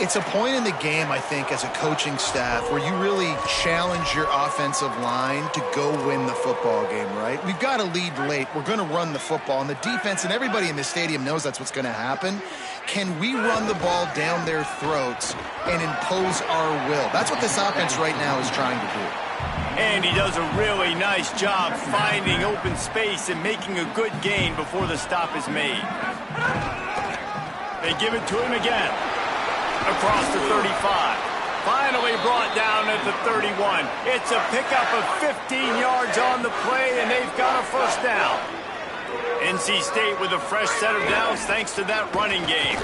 Speaker 3: It's a point in the game, I think, as a coaching staff where you really challenge your offensive line to go win the football game, right? We've got to lead late. We're going to run the football. And the defense and everybody in the stadium knows that's what's going to happen. Can we run the ball down their throats and impose our will? That's what this offense right now is trying to do.
Speaker 1: And he does a really nice job finding open space and making a good gain before the stop is made. They give it to him again. Across the 35. Finally brought down at the 31. It's a pickup of 15 yards on the play, and they've got a first down. NC State with a fresh set of downs thanks to that running game.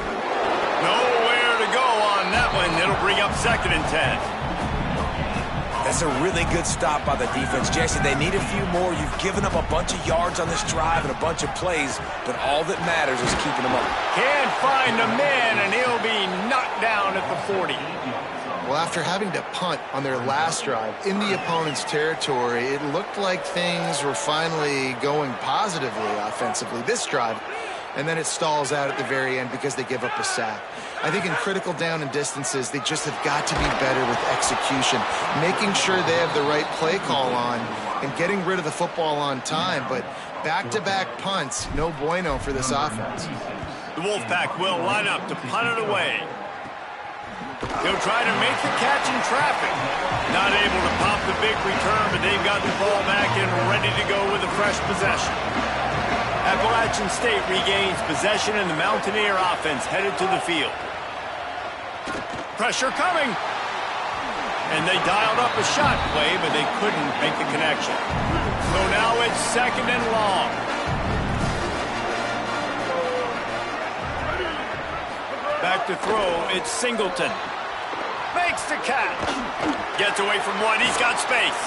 Speaker 1: Nowhere to go on that one. It'll bring up 2nd and 10.
Speaker 4: That's a really good stop by the defense. Jesse, they need a few more. You've given up a bunch of yards on this drive and a bunch of plays, but all that matters is keeping them up.
Speaker 1: Can't find a man, and he'll be knocked down at the 40.
Speaker 3: Well, after having to punt on their last drive in the opponent's territory, it looked like things were finally going positively offensively this drive, and then it stalls out at the very end because they give up a sack. I think in critical down and distances, they just have got to be better with execution, making sure they have the right play call on and getting rid of the football on time. But back-to-back punts, no bueno for this offense.
Speaker 1: The Wolfpack will line up to punt it away. He'll try to make the catch in traffic. Not able to pop the big return, but they've got the ball back and ready to go with a fresh possession. Appalachian State regains possession, and the Mountaineer offense headed to the field. Pressure coming. And they dialed up a shot play, but they couldn't make the connection. So now it's 2nd and long. Back to throw, it's Singleton. Makes the catch. Gets away from one, he's got space.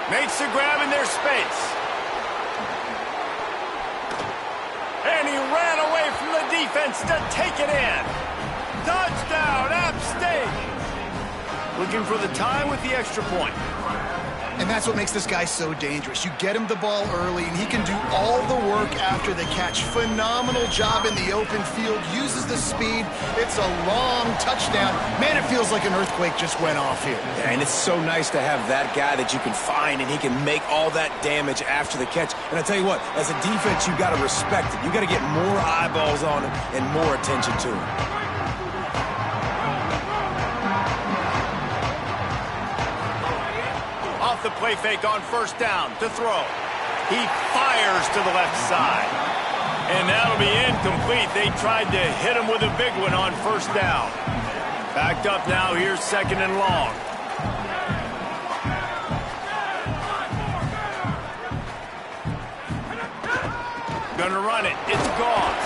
Speaker 1: Makes the grab in their space. And he ran away from the defense to take it in. Touchdown, App State. Looking for the tie with the extra point.
Speaker 3: And that's what makes this guy so dangerous. You get him the ball early, and he can do all the work after the catch. Phenomenal job in the open field. Uses the speed. It's a long touchdown. Man, it feels like an earthquake just went off here.
Speaker 4: Yeah, and it's so nice to have that guy that you can find, and he can make all that damage after the catch. And I tell you what, as a defense, you got to respect it. You got to get more eyeballs on him and more attention to him.
Speaker 1: The play fake on first down to throw. He fires to the left side. And that'll be incomplete. They tried to hit him with a big one on first down. Backed up now. Here's 2nd and long. Gonna run it. It's Goss.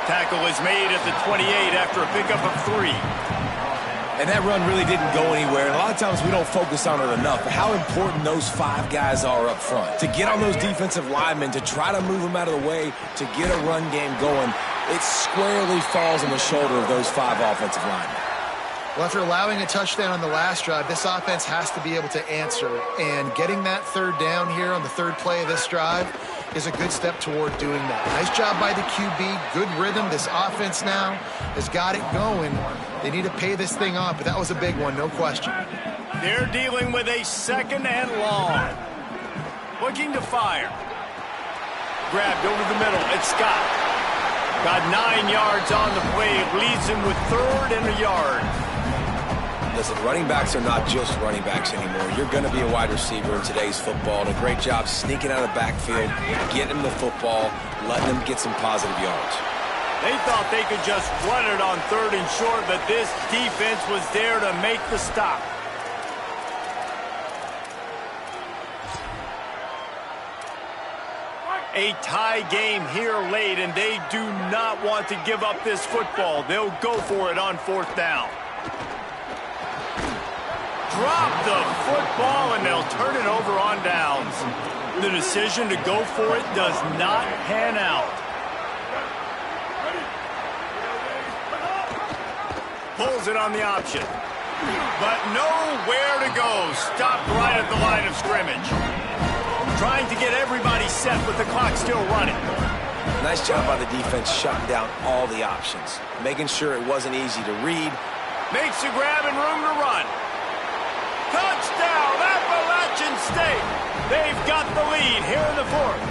Speaker 1: Tackle is made at the 28 after a pickup of 3.
Speaker 4: And that run really didn't go anywhere. And a lot of times we don't focus on it enough. But how important those 5 guys are up front. To get on those defensive linemen, to try to move them out of the way, to get a run game going, it squarely falls on the shoulder of those 5 offensive linemen.
Speaker 3: Well, after allowing a touchdown on the last drive, this offense has to be able to answer. And getting that 3rd down here on the 3rd play of this drive is a good step toward doing that. Nice job by the QB. Good rhythm. This offense now has got it going. They need to pay this thing off, but that was a big one, no question.
Speaker 1: They're dealing with a 2nd and long. Looking to fire. Grabbed over the middle. It's Scott. Got 9 yards on the play. Leads him with 3rd and a yard.
Speaker 4: Listen, running backs are not just running backs anymore. You're going to be a wide receiver in today's football. And a great job sneaking out of the backfield, getting them the football, letting them get some positive yards.
Speaker 1: They thought they could just run it on 3rd and short, but this defense was there to make the stop. A tie game here late, and they do not want to give up this football. They'll go for it on 4th down. Drop the football, and they'll turn it over on downs. The decision to go for it does not pan out. Pulls it on the option. But nowhere to go. Stopped right at the line of scrimmage. Trying to get everybody set with the clock still running.
Speaker 4: Nice job by the defense shutting down all the options. Making sure it wasn't easy to read.
Speaker 1: Makes a grab and room to run. Touchdown, Appalachian State. They've got the lead here in the 4th.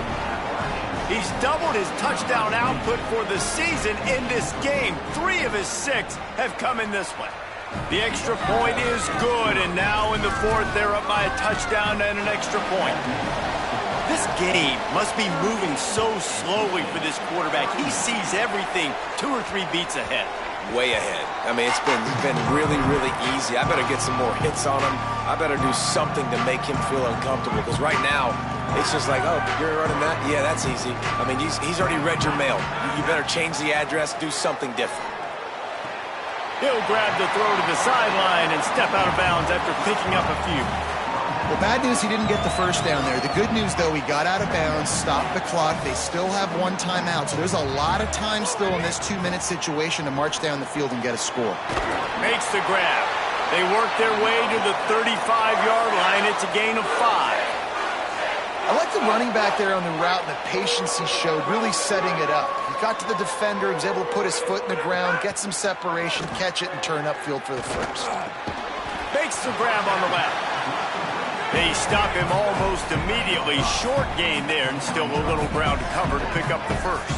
Speaker 1: He's doubled his touchdown output for the season in this game. 3 of his 6 have come in this one. The extra point is good, and now in the fourth, they're up by a touchdown and an extra point. This game must be moving so slowly for this quarterback. He sees everything 2 or 3 beats ahead.
Speaker 4: Way ahead. I mean, it's been really, really easy. I better get some more hits on him. I better do something to make him feel uncomfortable, because right now, it's just like, oh, you're running that? Yeah, that's easy. I mean, he's already read your mail. You better change the address, do something different.
Speaker 1: He'll grab the throw to the sideline and step out of bounds after picking up a few.
Speaker 3: Well, bad news, he didn't get the first down there. The good news, though, he got out of bounds, stopped the clock. They still have 1 timeout, so there's a lot of time still in this 2-minute situation to march down the field and get a score.
Speaker 1: Makes the grab. They work their way to the 35-yard line. It's a gain of 5.
Speaker 3: I like the running back there on the route and the patience he showed, really setting it up. He got to the defender, he was able to put his foot in the ground, get some separation, catch it, and turn upfield for the first.
Speaker 1: Makes the grab on the left. They stop him almost immediately. Short gain there, and still a little ground to cover to pick up the first.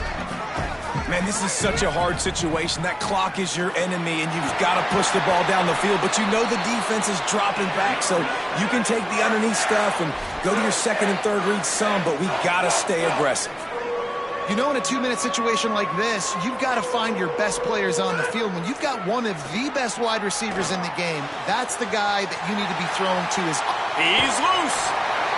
Speaker 4: Man, this is such a hard situation. That clock is your enemy, and you've got to push the ball down the field. But you know the defense is dropping back, so you can take the underneath stuff and go to your second and third read some, but we got to stay aggressive.
Speaker 3: You know, in a 2-minute situation like this, you've got to find your best players on the field. When you've got one of the best wide receivers in the game, that's the guy that you need to be throwing to his...
Speaker 1: He's loose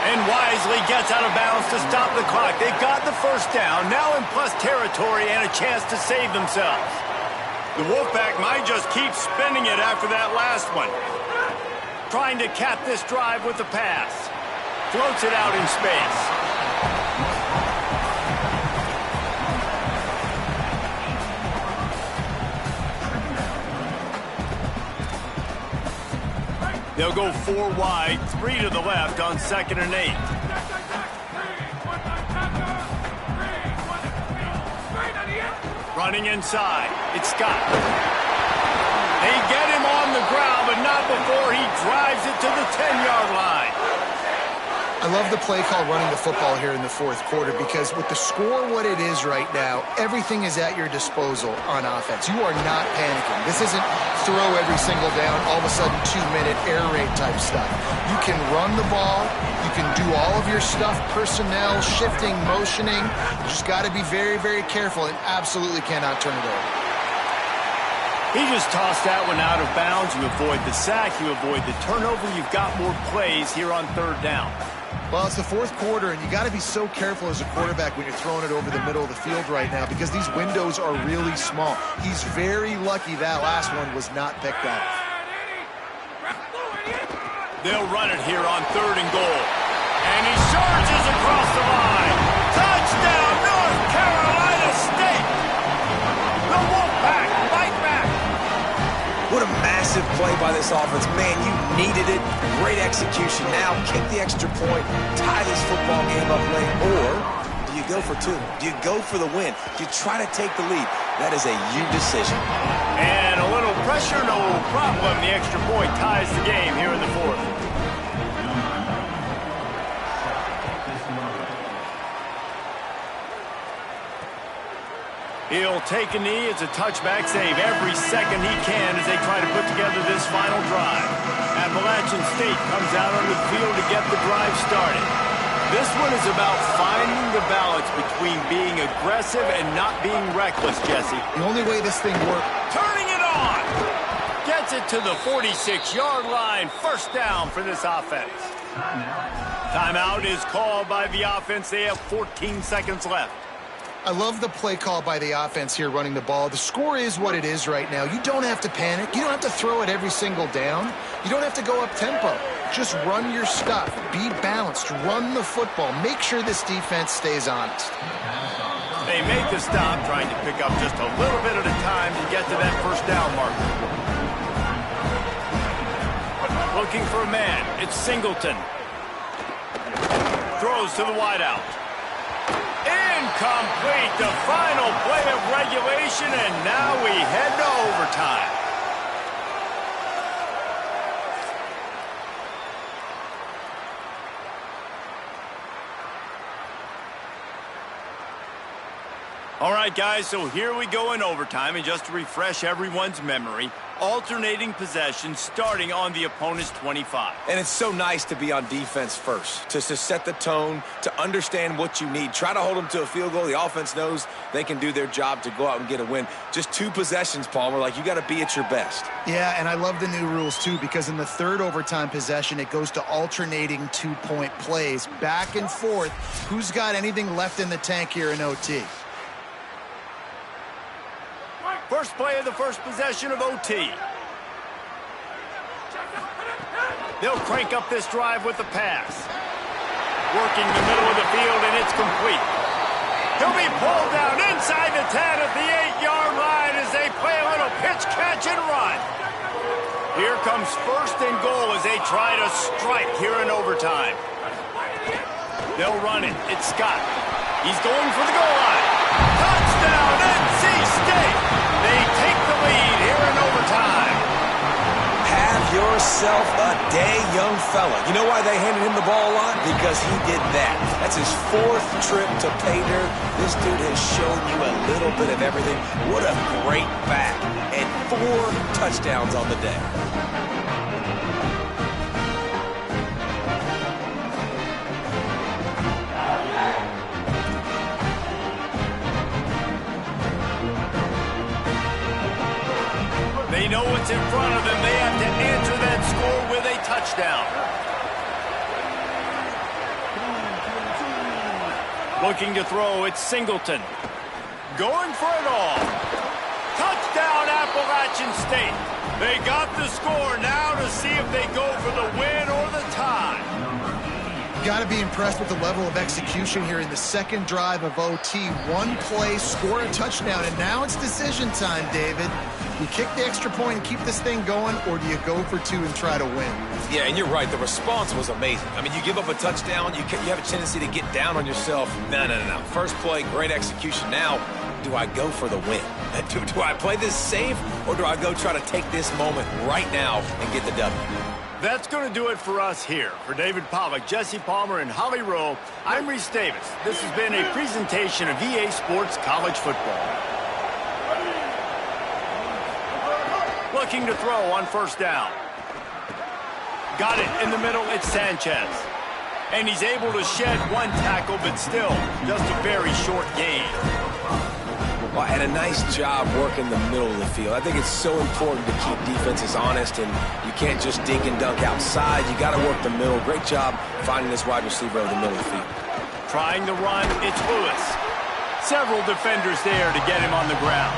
Speaker 1: and wisely gets out of bounds to stop the clock. They've got the first down, now in plus territory and a chance to save themselves. The Wolfpack might just keep spinning it after that last one. Trying to cap this drive with the pass. Floats it out in space. They'll go 4 wide, 3 to the left on 2nd and 8. Running inside, it's Scott. They get him on the ground, but not before he drives it to the 10-yard line.
Speaker 3: I love the play call running the football here in the fourth quarter, because with the score what it is right now, everything is at your disposal on offense. You are not panicking. This isn't throw every single down, all of a sudden 2-minute air raid type stuff. You can run the ball. You can do all of your stuff, personnel, shifting, motioning. You just got to be very, very careful and absolutely cannot turn it over.
Speaker 1: He just tossed that one out of bounds. You avoid the sack. You avoid the turnover. You've got more plays here on 3rd down.
Speaker 3: Well, it's the fourth quarter, and you got to be so careful as a quarterback when you're throwing it over the middle of the field right now, because these windows are really small. He's very lucky that last one was not picked off.
Speaker 1: They'll run it here on 3rd and goal. And he surges across the line. Touchdown, North Carolina State! The Wolfpack fight back!
Speaker 4: What a massive play by this offense. Man, you needed it. Great execution. Now, kick the extra point, tie this football game up late, or do you go for 2? Do you go for the win? Do you try to take the lead? That is a you decision.
Speaker 1: And a little pressure, no problem. The extra point ties the game here in the fourth. He'll take a knee. It's a touchback save every second he can as they try to put together this final drive. Appalachian State comes out on the field to get the drive started. This one is about finding the balance between being aggressive and not being reckless, Jesse.
Speaker 3: The only way this thing works...
Speaker 1: Turning it on! Gets it to the 46-yard line. First down for this offense. Timeout is called by the offense. They have 14 seconds left.
Speaker 3: I love the play call by the offense here running the ball. The score is what it is right now. You don't have to panic. You don't have to throw it every single down. You don't have to go up tempo. Just run your stuff. Be balanced. Run the football. Make sure this defense stays honest.
Speaker 1: They make the stop, trying to pick up just a little bit at a time to get to that first down marker. Looking for a man. It's Singleton. Throws to the wideout. Incomplete, the final play of regulation, and now we head to overtime. All right. right, guys, so here we go in overtime, and just to refresh everyone's memory, alternating possession starting on the opponent's 25.
Speaker 4: And it's so nice to be on defense first, to set the tone, to understand what you need. Try to hold them to a field goal. The offense knows they can do their job to go out and get a win. Just 2 possessions, Palmer, like you got to be at your best.
Speaker 3: Yeah, and I love the new rules, too, because in the third overtime possession, it goes to alternating 2-point plays, back and forth. Who's got anything left in the tank here in OT?
Speaker 1: First play of the first possession of OT. They'll crank up this drive with the pass. Working the middle of the field, and it's complete. He'll be pulled down inside the 10 at the 8-yard line as they play a little pitch, catch, and run. Here comes first and goal as they try to strike here in overtime. They'll run it. It's Scott. He's going for the goal line. Touchdown, NC State! They take the lead here in overtime.
Speaker 4: Have yourself a day, young fella. You know why they handed him the ball a lot? Because he did that. That's his 4th trip to pay dirt. This dude has shown you a little bit of everything. What a great back. And 4 touchdowns on the day.
Speaker 1: They know what's in front of them. They have to answer that score with a touchdown. Looking to throw, it's Singleton. Going for it all. Touchdown, Appalachian State. They got the score now to see if they go for the win or the tie.
Speaker 3: Got to be impressed with the level of execution here in the second drive of OT. 1 play, score a touchdown, and now it's decision time, David. You kick the extra point and keep this thing going, or do you go for 2 and try to win?
Speaker 4: Yeah, and you're right. The response was amazing. I mean, you give up a touchdown, you have a tendency to get down on yourself. No. First play, great execution. Now, do I go for the win? Do I play this safe, or do I go try to take this moment right now and get the W?
Speaker 1: That's going to do it for us here. For David Pollack, Jesse Palmer, and Holly Rowe, I'm Reese Davis. This has been a presentation of EA Sports College Football. Looking to throw on first down. Got it in the middle, it's Sanchez. And he's able to shed 1 tackle, but still just a very short gain.
Speaker 4: Well, and a nice job working the middle of the field. I think it's so important to keep defenses honest, and you can't just dink and dunk outside. You got to work the middle. Great job finding this wide receiver over the middle of the field.
Speaker 1: Trying the run, it's Lewis. Several defenders there to get him on the ground.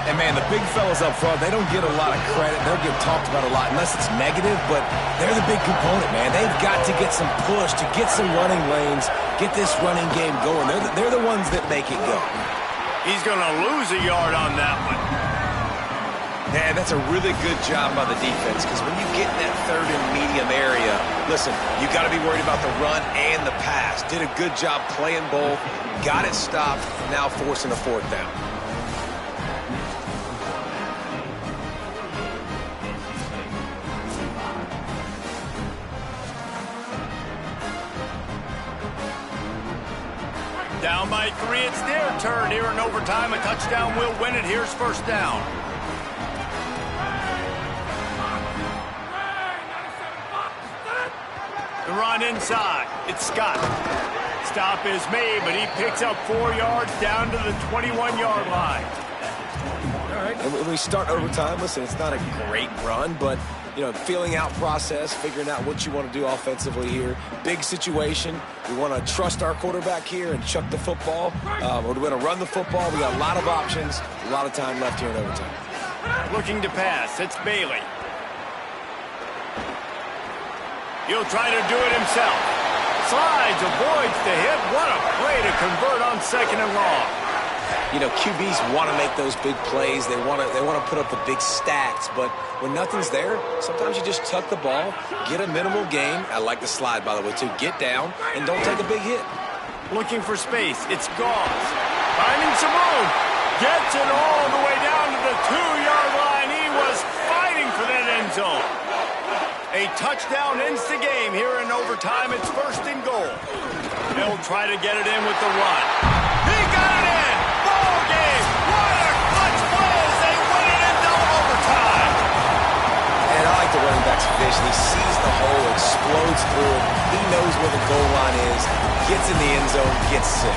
Speaker 4: And, man, the big fellas up front, they don't get a lot of credit. They'll get talked about a lot unless it's negative, but they're the big component, man. They've got to get some push, to get some running lanes, get this running game going. They're the ones that make it go.
Speaker 1: He's going to lose a yard on that one.
Speaker 4: Yeah, that's a really good job by the defense, because when you get in that third and medium area, listen, you got to be worried about the run and the pass. Did a good job playing both, got it stopped, now forcing a 4th down.
Speaker 1: Down by 3, it's their turn here in overtime. A touchdown will win it. Here's first down. The run inside. It's Scott. Stop is made, but he picks up 4 yards down to the 21-yard line.
Speaker 4: All right, and when we start overtime, listen, it's not a great run, but feeling out process, figuring out what you want to do offensively here. Big situation. We want to trust our quarterback here and chuck the football. Or do we want to run the football? We got a lot of options, a lot of time left here in overtime.
Speaker 1: Looking to pass. It's Bailey. He'll try to do it himself. Slides, avoids the hit. What a play to convert on 2nd and long.
Speaker 4: QBs want to make those big plays. They want to put up the big stats, but when nothing's there, sometimes you just tuck the ball, get a minimal gain. I like the slide, by the way, too. Get down and don't take a big hit.
Speaker 1: Looking for space. It's Gauze. Finding some room. Gets it all the way down to the 2-yard line. He was fighting for that end zone. A touchdown ends the game here in overtime. It's 1st and goal. They'll try to get it in with the run. He got it in.
Speaker 4: knows where the goal line is, gets in the end zone, gets 6.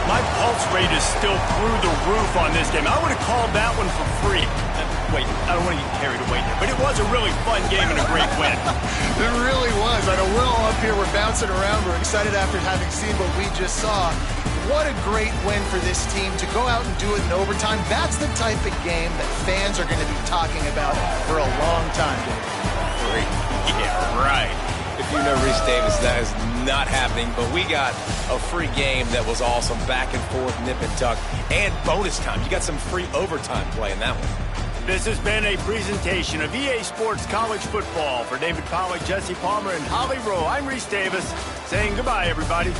Speaker 1: My pulse rate is still through the roof on this game. I would have called that one for free. Wait, I don't want to get carried away here, but it was a really fun game and a great win.
Speaker 3: It really was. I know we're all up here, we're bouncing around, we're excited after having seen what we just saw. What a great win for this team to go out and do it in overtime. That's the type of game that fans are going to be talking about for a long time.
Speaker 4: Great.
Speaker 1: Yeah, right.
Speaker 4: If you know Reese Davis, that is not happening, but we got a free game that was awesome. Back and forth, nip and tuck, and bonus time. You got some free overtime play in that one.
Speaker 1: This has been a presentation of EA Sports College Football. For David Pollack, Jesse Palmer, and Holly Rowe, I'm Reese Davis saying goodbye, everybody.